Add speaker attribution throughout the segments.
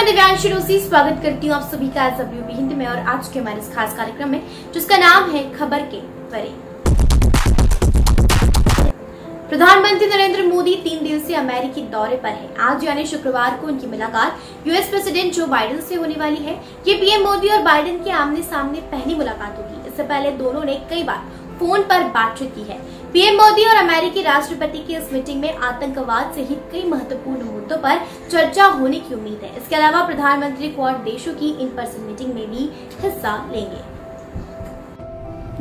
Speaker 1: Divyanshi Rossi स्वागत करती हूँ आप सभी का WB हिंदी में और आज के हमारे इस खास कार्यक्रम में जिसका नाम है खबर के परे। प्रधानमंत्री नरेंद्र मोदी 3 दिवसीय अमेरिकी दौरे पर हैं। आज यानी शुक्रवार को उनकी मुलाकात यूएस प्रेसिडेंट जो बाइडेन से होने वाली है। ये पीएम मोदी और बाइडेन की आमने सामने पहली मुलाकात होगी। इससे पहले दोनों ने कई बार फोन पर बातचीत की है। पीएम मोदी और अमेरिकी राष्ट्रपति की इस मीटिंग में आतंकवाद सहित कई महत्वपूर्ण मुद्दों पर चर्चा होने की उम्मीद है। इसके अलावा प्रधानमंत्री क्वाड देशों की इन पर्सन मीटिंग में भी हिस्सा लेंगे।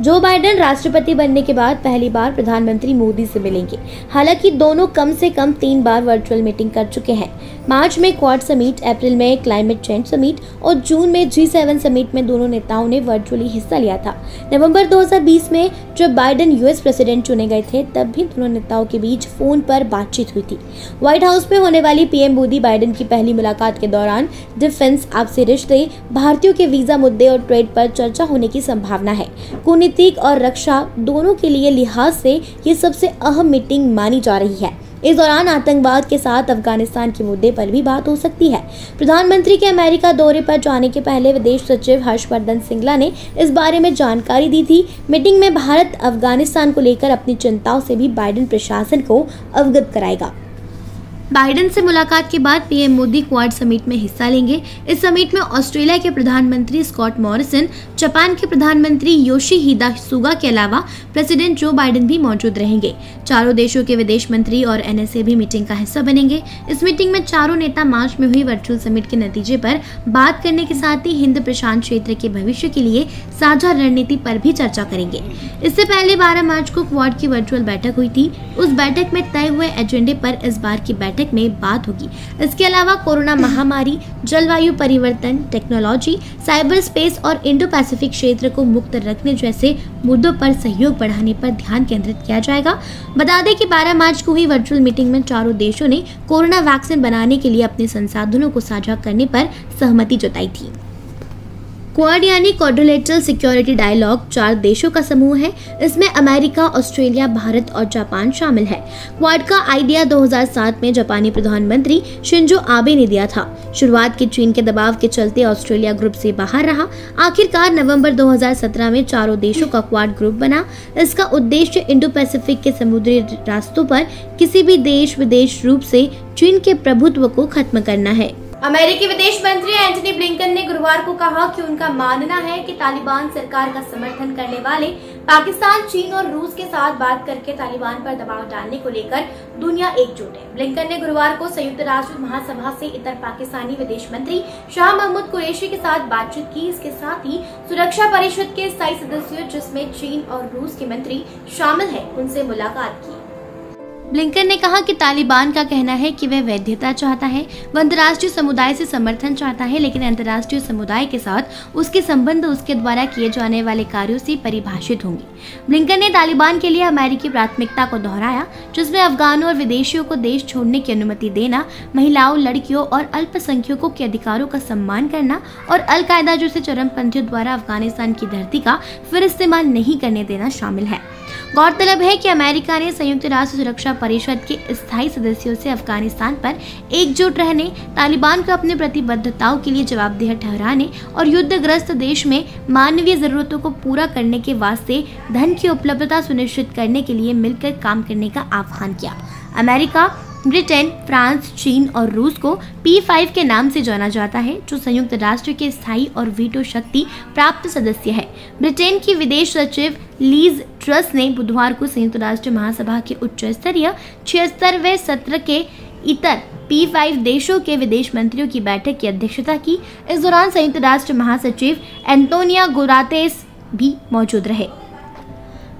Speaker 1: जो बाइडेन राष्ट्रपति बनने के बाद पहली बार प्रधानमंत्री मोदी से मिलेंगे। हालांकि दोनों कम से कम 3 बार वर्चुअल मीटिंग कर चुके हैं। मार्च में क्वाड समिट, अप्रैल में क्लाइमेट चेंज समिट और जून में G7 समिट में दोनों नेताओं ने वर्चुअली हिस्सा लिया था। नवंबर 2020 में जब बाइडेन यूएस प्रेसिडेंट चुने गए थे तब भी दोनों नेताओं के बीच फोन पर बातचीत हुई थी। व्हाइट हाउस में होने वाली पीएम मोदी बाइडेन की पहली मुलाकात के दौरान डिफेंस, आपसी रिश्ते, भारतीयों के वीजा मुद्दे और ट्रेड पर चर्चा होने की संभावना है। कूटनीतिक और रक्षा दोनों के लिए लिहाज से ये सबसे अहम मीटिंग मानी जा रही है। इस दौरान आतंकवाद के साथ अफगानिस्तान के मुद्दे पर भी बात हो सकती है। प्रधानमंत्री के अमेरिका दौरे पर जाने के पहले विदेश सचिव हर्षवर्धन श्रृंगला ने इस बारे में जानकारी दी थी। मीटिंग में भारत अफगानिस्तान को लेकर अपनी चिंताओं से भी बाइडेन प्रशासन को अवगत कराएगा। बाइडेन से मुलाकात के बाद पीएम मोदी क्वाड समिट में हिस्सा लेंगे। इस समिट में ऑस्ट्रेलिया के प्रधानमंत्री स्कॉट मॉरिसन, जापान के प्रधानमंत्री योशिहिदा सुगा के अलावा प्रेसिडेंट जो बाइडेन भी मौजूद रहेंगे। चारों देशों के विदेश मंत्री और NSA भी मीटिंग का हिस्सा बनेंगे। इस मीटिंग में चारों नेता मार्च में हुई वर्चुअल समिट के नतीजे पर बात करने के साथ ही हिंद प्रशांत क्षेत्र के भविष्य के लिए साझा रणनीति पर भी चर्चा करेंगे। इससे पहले 12 मार्च को क्वाड की वर्चुअल बैठक हुई थी। उस बैठक में तय हुए एजेंडे पर इस बार की बैठक में बात होगी। इसके अलावा कोरोना महामारी, जलवायु परिवर्तन, टेक्नोलॉजी, साइबर स्पेस और इंडो पैसिफिक क्षेत्र को मुक्त रखने जैसे मुद्दों पर सहयोग बढ़ाने पर ध्यान केंद्रित किया जाएगा। बता दें कि 12 मार्च को हुई वर्चुअल मीटिंग में चारों देशों ने कोरोना वैक्सीन बनाने के लिए अपने संसाधनों को साझा करने पर सहमति जताई थी। क्वाड यानी क्वाड्रिलेटरल सिक्योरिटी डायलॉग 4 देशों का समूह है। इसमें अमेरिका, ऑस्ट्रेलिया, भारत और जापान शामिल है। क्वाड का आइडिया 2007 में जापानी प्रधानमंत्री शिंजो आबे ने दिया था। शुरुआत के चीन के दबाव के चलते ऑस्ट्रेलिया ग्रुप से बाहर रहा। आखिरकार नवंबर 2017 में चारों देशों का क्वाड ग्रुप बना। इसका उद्देश्य इंडो पैसिफिक के समुद्री रास्तों पर किसी भी देश विदेश रूप से चीन के प्रभुत्व को खत्म करना है। अमेरिकी विदेश मंत्री एंटनी ब्लिंकन ने गुरुवार को कहा कि उनका मानना है कि तालिबान सरकार का समर्थन करने वाले पाकिस्तान, चीन और रूस के साथ बात करके तालिबान पर दबाव डालने को लेकर दुनिया एकजुट है। ब्लिंकन ने गुरुवार को संयुक्त राष्ट्र महासभा से इतर पाकिस्तानी विदेश मंत्री शाह महमूद कुरैशी के साथ बातचीत की। इसके साथ ही सुरक्षा परिषद के स्थायी सदस्यों जिसमें चीन और रूस के मंत्री शामिल है उनसे मुलाकात की। ब्लिंकन ने कहा कि तालिबान का कहना है कि वह वैधता चाहता है, वह अंतर्राष्ट्रीय समुदाय से समर्थन चाहता है, लेकिन अंतर्राष्ट्रीय समुदाय के साथ उसके संबंध उसके द्वारा किए जाने वाले कार्यों से परिभाषित होंगे। ब्लिंकन ने तालिबान के लिए अमेरिकी प्राथमिकता को दोहराया, जिसमें अफगानों और विदेशियों को देश छोड़ने की अनुमति देना, महिलाओं, लड़कियों और अल्पसंख्यकों के अधिकारों का सम्मान करना और अल-कायदा जैसे चरमपंथियों द्वारा अफगानिस्तान की धरती का फिर इस्तेमाल नहीं करने देना शामिल है। गौरतलब है कि अमेरिका ने संयुक्त राष्ट्र सुरक्षा परिषद के स्थायी सदस्यों से अफगानिस्तान पर एकजुट रहने, तालिबान को अपनी प्रतिबद्धताओं के लिए जवाबदेह ठहराने और युद्धग्रस्त देश में मानवीय जरूरतों को पूरा करने के वास्ते धन की उपलब्धता सुनिश्चित करने के लिए मिलकर काम करने का आह्वान किया। अमेरिका, ब्रिटेन, फ्रांस, चीन और रूस को P5 के नाम से जाना जाता है, जो संयुक्त राष्ट्र के स्थायी और वीटो शक्ति प्राप्त सदस्य है। ब्रिटेन की विदेश सचिव लीज ट्रस ने बुधवार को संयुक्त राष्ट्र महासभा के उच्च स्तरीय 76वें सत्र के इतर P5 देशों के विदेश मंत्रियों की बैठक की अध्यक्षता की। इस दौरान संयुक्त राष्ट्र महासचिव एंटोनियो गुतेरेस भी मौजूद रहे।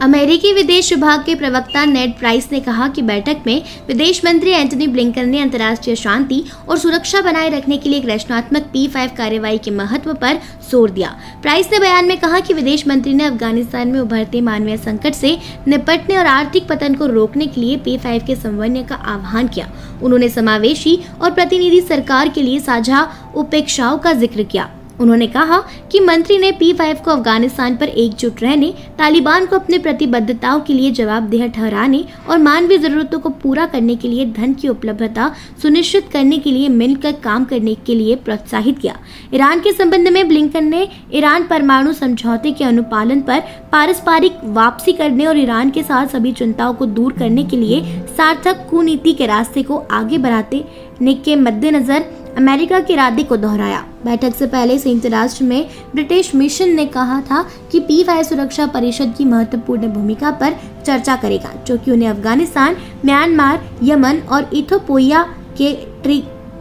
Speaker 1: अमेरिकी विदेश विभाग के प्रवक्ता नेड प्राइस ने कहा कि बैठक में विदेश मंत्री एंटनी ब्लिंकन ने अंतर्राष्ट्रीय शांति और सुरक्षा बनाए रखने के लिए एक रचनात्मक P5 कार्रवाई के महत्व पर जोर दिया। प्राइस ने बयान में कहा कि विदेश मंत्री ने अफगानिस्तान में उभरते मानवीय संकट से निपटने और आर्थिक पतन को रोकने के लिए P5 के समन्वय का आह्वान किया। उन्होंने समावेशी और प्रतिनिधि सरकार के लिए साझा उपेक्षाओं का जिक्र किया। उन्होंने कहा कि मंत्री ने P5 को अफगानिस्तान पर एकजुट रहने, तालिबान को अपने प्रतिबद्धताओं के लिए जवाबदेह ठहराने और मानवीय जरूरतों को पूरा करने के लिए धन की उपलब्धता सुनिश्चित करने के लिए मिलकर काम करने के लिए प्रोत्साहित किया। ईरान के संबंध में ब्लिंकन ने ईरान परमाणु समझौते के अनुपालन पर पारस्परिक वापसी करने और ईरान के साथ सभी चिंताओं को दूर करने के लिए सार्थक कूटनीति के रास्ते को आगे बढ़ाने के मद्देनजर अमेरिका के इरादे को दोहराया। बैठक से पहले संयुक्त राष्ट्र में ब्रिटिश मिशन ने कहा था कि P5 सुरक्षा परिषद की महत्वपूर्ण भूमिका पर चर्चा करेगा, जो कि उन्हें अफगानिस्तान, म्यांमार, यमन और इथियोपिया के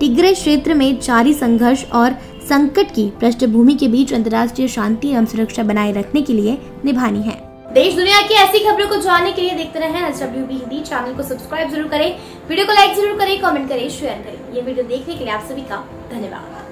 Speaker 1: टिग्रे क्षेत्र में जारी संघर्ष और संकट की पृष्ठभूमि के बीच अंतर्राष्ट्रीय शांति एवं सुरक्षा बनाए रखने के लिए निभानी है। देश दुनिया की ऐसी खबरों को जानने के लिए देखते रहें SWB हिंदी। चैनल को सब्सक्राइब जरूर करें, वीडियो को लाइक जरूर करें, कमेंट करें, शेयर करें। ये वीडियो देखने के लिए आप सभी का धन्यवाद।